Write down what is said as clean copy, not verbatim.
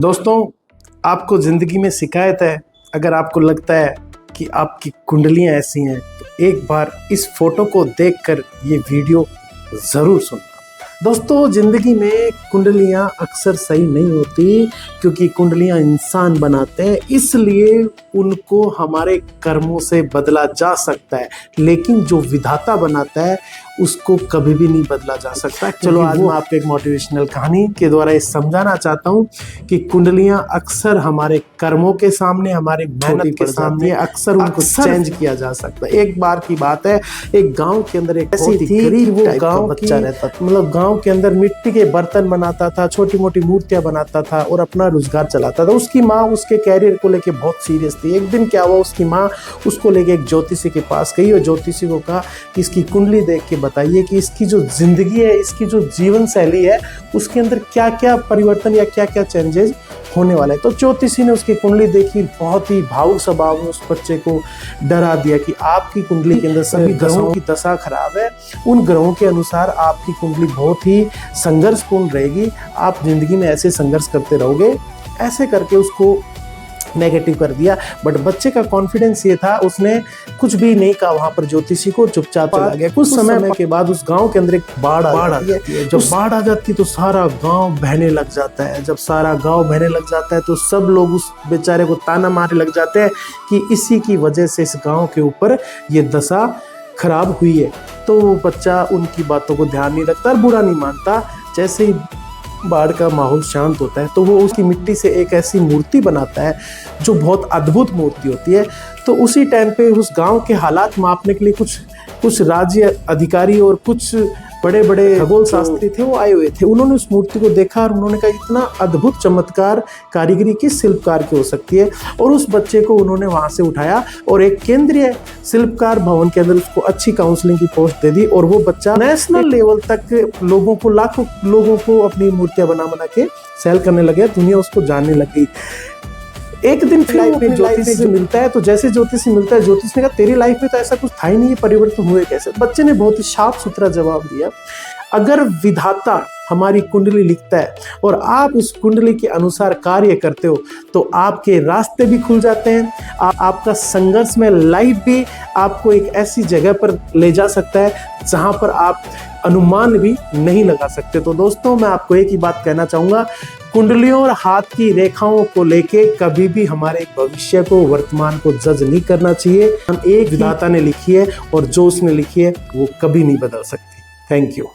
दोस्तों, आपको ज़िंदगी में शिकायत है, अगर आपको लगता है कि आपकी कुंडलियां ऐसी हैं तो एक बार इस फोटो को देखकर ये वीडियो ज़रूर सुनना। दोस्तों, ज़िंदगी में कुंडलियां अक्सर सही नहीं होती क्योंकि कुंडलियां इंसान बनाते हैं, इसलिए उनको हमारे कर्मों से बदला जा सकता है, लेकिन जो विधाता बनाता है उसको कभी भी नहीं बदला जा सकता। चलो आज मैं आपको एक मोटिवेशनल कहानी के द्वारा ये समझाना चाहता हूँ कि कुंडलियां अक्सर हमारे कर्मों के सामने, हमारे मेहनत के सामने अक्सर उनको चेंज किया जा सकता है। एक बार की बात है, एक गांव के अंदर एक ऐसी थी कि वो गांव बच्चा रहता था, मतलब गांव के अंदर मिट्टी के बर्तन बनाता था, छोटी मोटी मूर्तियां बनाता था और अपना रोजगार चलाता था। उसकी माँ उसके कैरियर को लेके बहुत सीरियस थी। एक दिन क्या हुआ, उसकी माँ उसको लेके एक ज्योतिषी के पास गई और ज्योतिषी को कहा कि इसकी कुंडली देख के बताइए कि इसकी जो जिंदगी है, इसकी जो जीवन शैली है, उसके अंदर क्या क्या परिवर्तन या क्या क्या चेंजेस होने वाला है। तो ज्योतिषी ने उसकी कुंडली देखी, बहुत ही भावुक स्वभाव में उस बच्चे को डरा दिया कि आपकी कुंडली के अंदर सभी ग्रहों की दशा खराब है, उन ग्रहों के अनुसार आपकी कुंडली बहुत ही संघर्षपूर्ण रहेगी, आप जिंदगी में ऐसे संघर्ष करते रहोगे। ऐसे करके उसको नेगेटिव कर दिया। बट बच्चे का कॉन्फिडेंस ये था, उसने कुछ भी नहीं कहा वहां पर ज्योतिषी को, चुपचाप चला गया। कुछ समय के बाद उस गांव के अंदर एक बाढ़ आ जाती है। जब बाढ़ आ जाती है तो सारा गांव बहने लग जाता है। जब सारा गांव बहने लग जाता है तो सब लोग उस बेचारे को ताना मारने लग जाते हैं कि इसी की वजह से इस गांव के ऊपर ये दशा खराब हुई है। तो वो बच्चा उनकी बातों को ध्यान नहीं रखता और बुरा नहीं मानता। जैसे ही बाढ़ का माहौल शांत होता है तो वो उसकी मिट्टी से एक ऐसी मूर्ति बनाता है जो बहुत अद्भुत मूर्ति होती है। तो उसी टाइम पे उस गांव के हालात मापने के लिए कुछ राज्य अधिकारी और कुछ बड़े बड़े खगोल शास्त्री थे, वो आए हुए थे। उन्होंने उस मूर्ति को देखा और उन्होंने कहा इतना अद्भुत चमत्कार कारीगरी किस शिल्पकार की हो सकती है। और उस बच्चे को उन्होंने वहां से उठाया और एक केंद्रीय शिल्पकार भवन के अंदर उसको अच्छी काउंसलिंग की पोस्ट दे दी और वो बच्चा नेशनल लेवल तक लोगों को, लाखों लोगों को अपनी मूर्तियां बना के सेल करने लगे, दुनिया उसको जानने लग गई। एक दिन फिर लाइफ में ज्योतिषी से मिलता है, तो जैसे ज्योतिषी मिलता है, ज्योतिष ने कहा तेरी लाइफ में तो ऐसा कुछ था ही नहीं, परिवर्तन हुए कैसे? बच्चे ने बहुत ही साफ सुथरा जवाब दिया, अगर विधाता हमारी कुंडली लिखता है और आप उस कुंडली के अनुसार कार्य करते हो तो आपके रास्ते भी खुल जाते हैं। आपका संघर्ष में लाइफ भी आपको एक ऐसी जगह पर ले जा सकता है जहां पर आप अनुमान भी नहीं लगा सकते। तो दोस्तों, मैं आपको एक ही बात कहना चाहूँगा, कुंडलियों और हाथ की रेखाओं को लेके कभी भी हमारे भविष्य को, वर्तमान को जज नहीं करना चाहिए। एक विधाता ने लिखी है और जो उसने लिखी है वो कभी नहीं बदल सकती। Thank you.